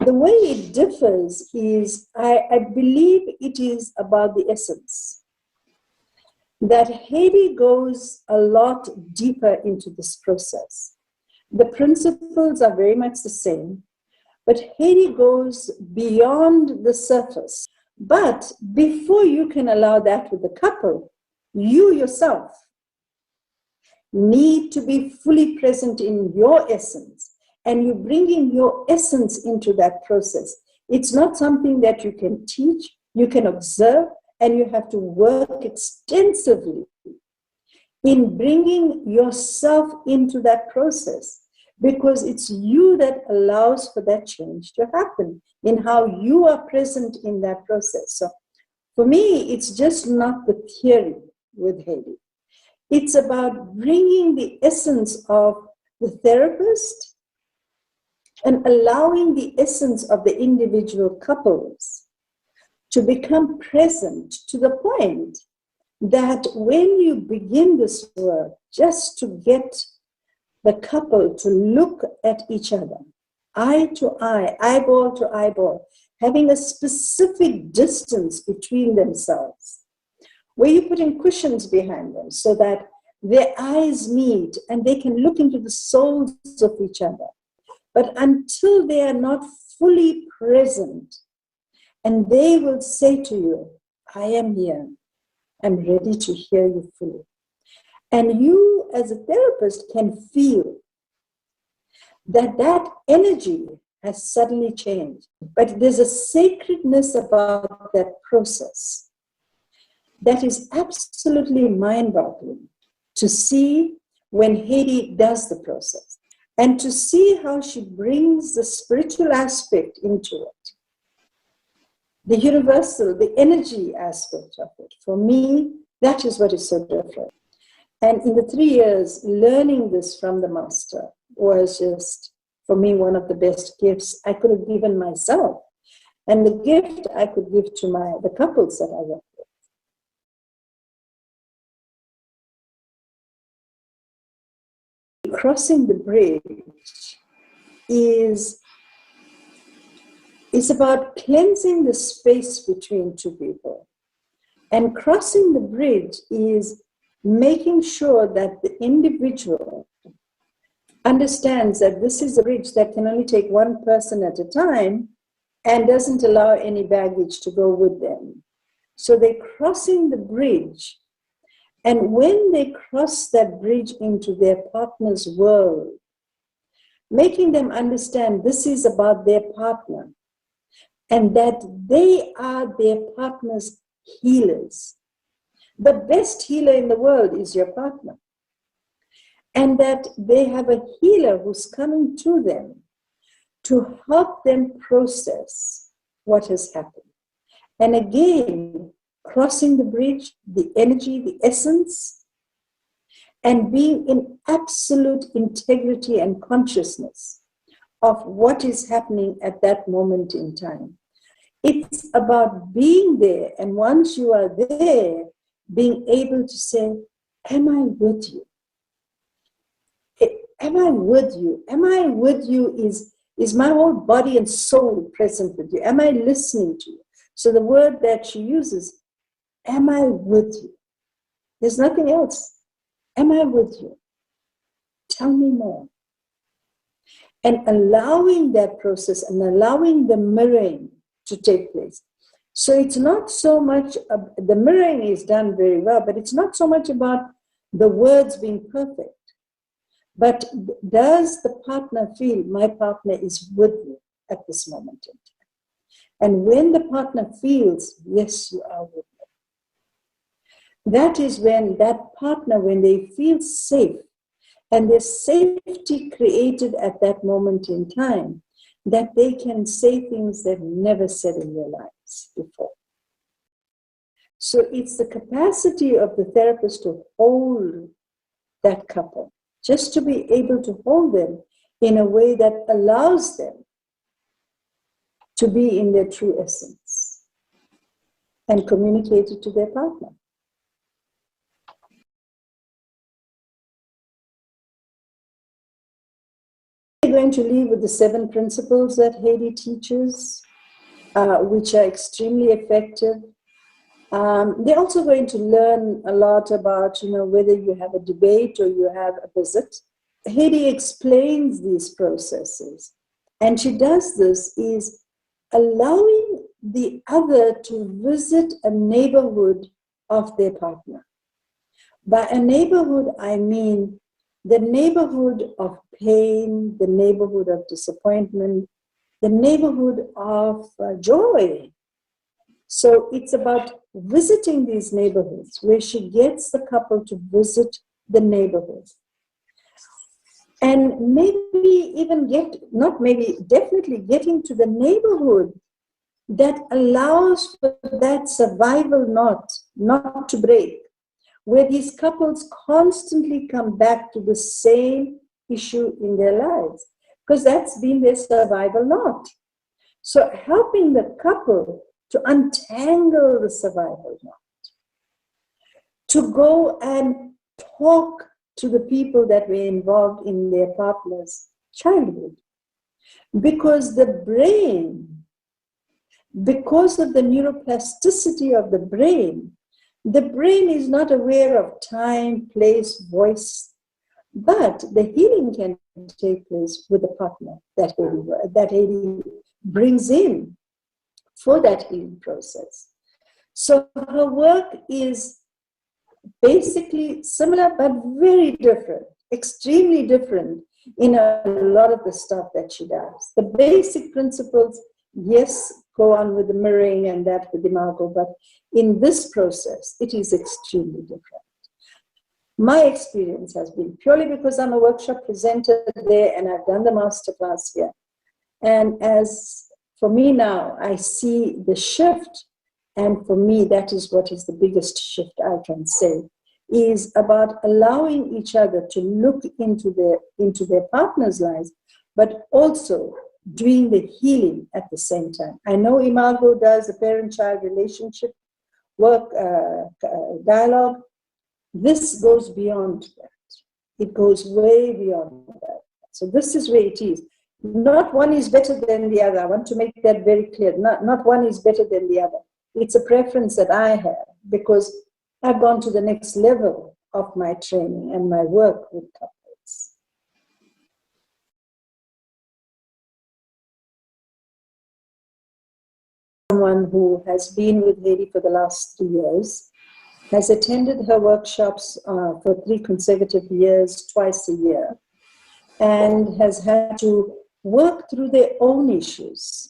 The way it differs is, I believe it is about the essence. That Hedy goes a lot deeper into this process. The principles are very much the same, but Hedy goes beyond the surface. But before you can allow that with the couple, you yourself need to be fully present in your essence. And you bringing your essence into that process. It's not something that you can teach, you can observe, and you have to work extensively in bringing yourself into that process, because it's you that allows for that change to happen in how you are present in that process. So for me, it's just not the theory with Hedy. It's about bringing the essence of the therapist and allowing the essence of the individual couples to become present to the point that when you begin this work, just to get the couple to look at each other, eye to eye, eyeball to eyeball, having a specific distance between themselves, where you put in cushions behind them so that their eyes meet and they can look into the souls of each other. But until they are not fully present, and they will say to you, I am here, I'm ready to hear you fully. And you as a therapist can feel that that energy has suddenly changed. But there's a sacredness about that process that is absolutely mind-boggling to see when Hedy does the process. And to see how she brings the spiritual aspect into it, the universal, the energy aspect of it. For me, that is what is so different. And in the 3 years, learning this from the master was just, for me, one of the best gifts I could have given myself. And the gift I could give to the couples that I work with. Crossing the bridge is about cleansing the space between two people. And crossing the bridge is making sure that the individual understands that this is a bridge that can only take one person at a time and doesn't allow any baggage to go with them. So they're crossing the bridge. And when they cross that bridge into their partner's world, making them understand this is about their partner and that they are their partner's healers. The best healer in the world is your partner. And that they have a healer who's coming to them to help them process what has happened. And again, crossing the bridge, the energy, the essence, and being in absolute integrity and consciousness of what is happening at that moment in time. It's about being there, and once you are there, being able to say, am I with you? Am I with you? Am I with you is my whole body and soul present with you? Am I listening to you? So the word that she uses, am I with you? There's nothing else. Am I with you? Tell me more. And allowing that process and allowing the mirroring to take place. So it's not so much, the mirroring is done very well, but it's not so much about the words being perfect. But does the partner feel my partner is with me at this moment in time? And when the partner feels, yes, you are with me, that is when that partner, when they feel safe, and there's safety created at that moment in time, that they can say things they've never said in their lives before. So it's the capacity of the therapist to hold that couple, just to be able to hold them in a way that allows them to be in their true essence and communicate it to their partner. going to leave with the 7 principles that Hedy teaches, which are extremely effective. They're also going to learn a lot about, whether you have a debate or you have a visit. Hedy explains these processes, and she does this is allowing the other to visit a neighborhood of their partner. By a neighborhood, I mean the neighborhood of pain, the neighborhood of disappointment, the neighborhood of joy. So it's about visiting these neighborhoods where she gets the couple to visit the neighborhood. And maybe even definitely getting to the neighborhood that allows for that survival knot not to break, where these couples constantly come back to the same issue in their lives, because that's been their survival knot. So helping the couple to untangle the survival knot, to go and talk to the people that were involved in their partner's childhood. Because the brain, because of the neuroplasticity of the brain is not aware of time, place, voice, but the healing can take place with the partner that Hedy brings in for that healing process. So her work is basically similar but very different, extremely different in a lot of the stuff that she does. The basic principles, yes, go on with the mirroring and that with Imago, but in this process, it is extremely different. My experience has been purely because I'm a workshop presenter there and I've done the masterclass here. And as for me now, I see the shift. And for me, that is what is the biggest shift I can say, is about allowing each other to look into their partner's lives, but also doing the healing at the same time. I know Imago does a parent-child relationship work, dialogue. This goes beyond that. It goes way beyond that. So this is where it is. Not one is better than the other. I want to make that very clear. Not one is better than the other. It's a preference that I have because I've gone to the next level of my training and my work with couples. Someone who has been with Hedy for the last 3 years, has attended her workshops for 3 consecutive years, twice a year, and has had to work through their own issues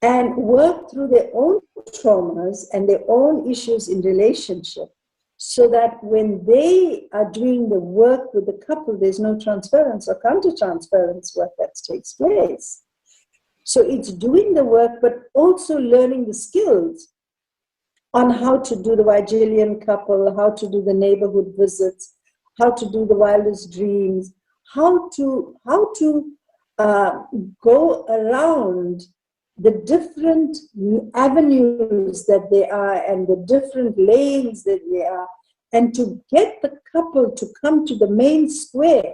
and work through their own traumas and their own issues in relationship, so that when they are doing the work with the couple, there's no transference or counter-transference work that takes place. So it's doing the work, but also learning the skills on how to do the Vigilian couple, how to do the neighborhood visits, how to do the wildest dreams, how to go around the different avenues that they are and the different lanes that they are, and to get the couple to come to the main square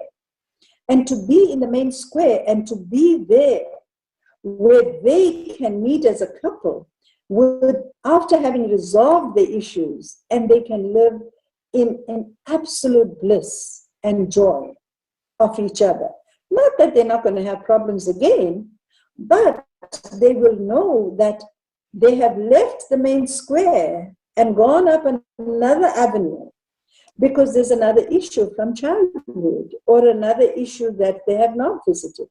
and to be in the main square and to be there where they can meet as a couple after having resolved the issues, and they can live in absolute bliss and joy of each other. Not that they're not going to have problems again, but they will know that they have left the main square and gone up another avenue because there's another issue from childhood or another issue that they have not visited.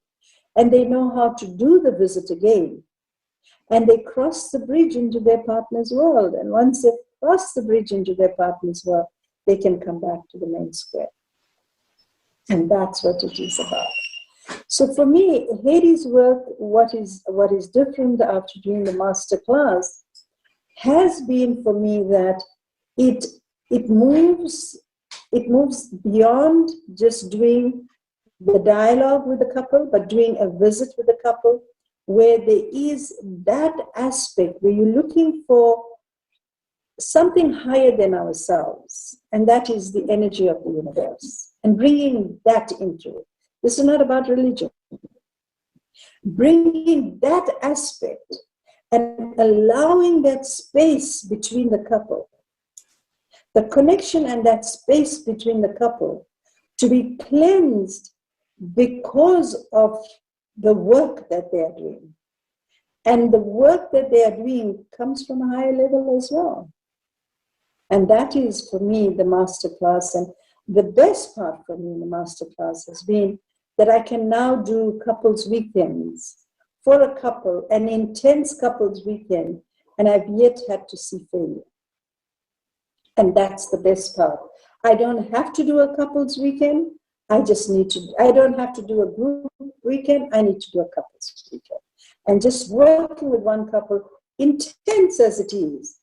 And they know how to do the visit again. And they cross the bridge into their partner's world. And once they've crossed the bridge into their partner's world, they can come back to the main square. And that's what it is about. So for me, Hedy's work, what is different after doing the master class, has been for me that it moves beyond just doing the dialogue with the couple, but doing a visit with the couple, where there is that aspect where you're looking for something higher than ourselves, and that is the energy of the universe, and bringing that into it. This is not about religion. Bringing that aspect and allowing that space between the couple, the connection and that space between the couple to be cleansed because of the work that they are doing. And the work that they are doing comes from a higher level as well. And that is, for me, the masterclass. And the best part for me in the masterclass has been that I can now do couples weekends for a couple, an intense couples weekend, and I've yet had to see failure. And that's the best part. I don't have to do a couples weekend. I don't have to do a group weekend. I need to do a couples weekend. And just working with one couple, intense as it is,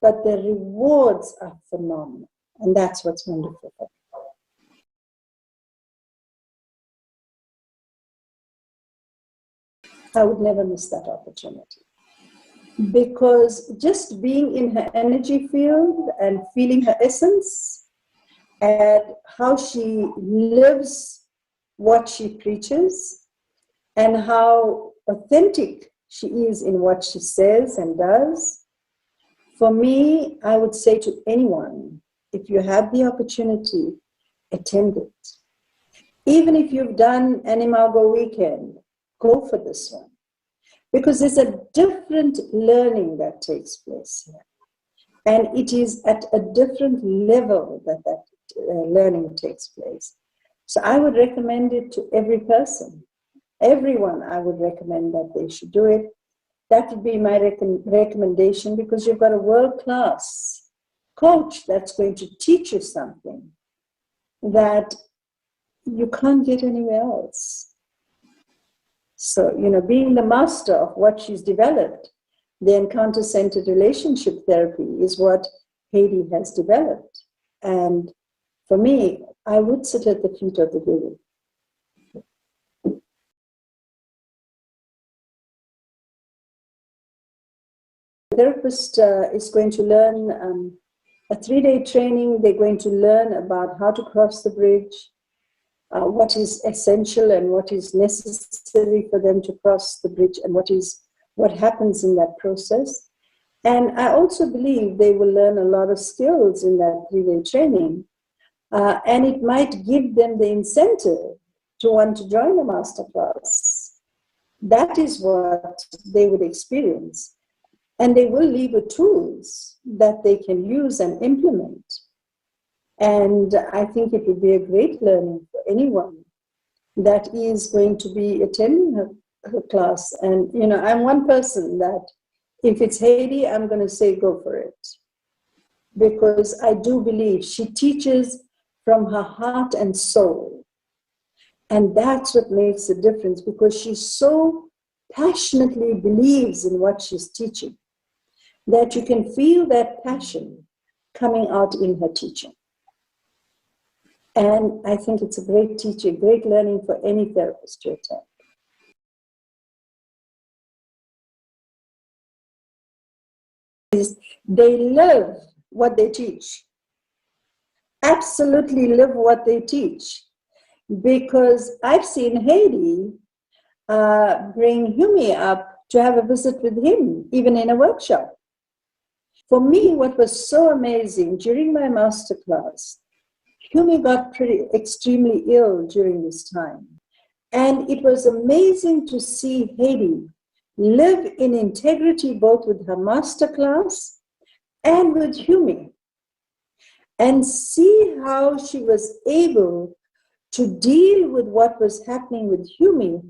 but the rewards are phenomenal. And that's what's wonderful. I would never miss that opportunity. Because just being in her energy field and feeling her essence and how she lives what she preaches and how authentic she is in what she says and does, for me, I would say to anyone, if you have the opportunity, attend it. Even if you've done an Imago weekend, go for this one. Because there's a different learning that takes place here. And it is at a different level that learning takes place. So I would recommend it to every person. Everyone, I would recommend that they should do it. That would be my recommendation, because you've got a world-class coach that's going to teach you something that you can't get anywhere else. So, being the master of what she's developed, the encounter-centered relationship therapy is what Hedy has developed. And for me, I would sit at the feet of the Guru. The therapist is going to learn a 3-day training. They're going to learn about how to cross the bridge, what is essential and what is necessary for them to cross the bridge, and what happens in that process. And I also believe they will learn a lot of skills in that 3-day training, and it might give them the incentive to want to join a masterclass. That is what they would experience, and they will leave with tools that they can use and implement. And I think it would be a great learning for anyone that is going to be attending her class. And, I'm one person that if it's Hedy, I'm going to say go for it. Because I do believe she teaches from her heart and soul. And that's what makes a difference, because she so passionately believes in what she's teaching that you can feel that passion coming out in her teaching. And I think it's a great teaching, great learning for any therapist to attend. They live what they teach. Absolutely live what they teach. Because I've seen Hedy bring Humi up to have a visit with him, even in a workshop. For me, what was so amazing during my masterclass, Humi got extremely ill during this time. And it was amazing to see Hedy live in integrity both with her masterclass and with Humi, and see how she was able to deal with what was happening with Humi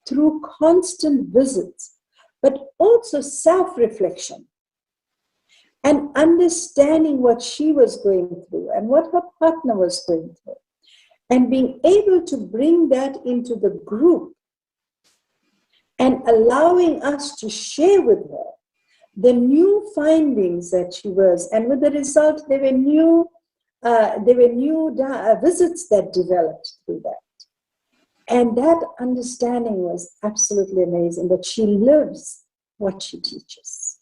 through constant visits, but also self-reflection and understanding what she was going through and what her partner was going through, and being able to bring that into the group and allowing us to share with her the new findings that she was, and with the result, there were new visits that developed through that. And that understanding was absolutely amazing, that she lives what she teaches.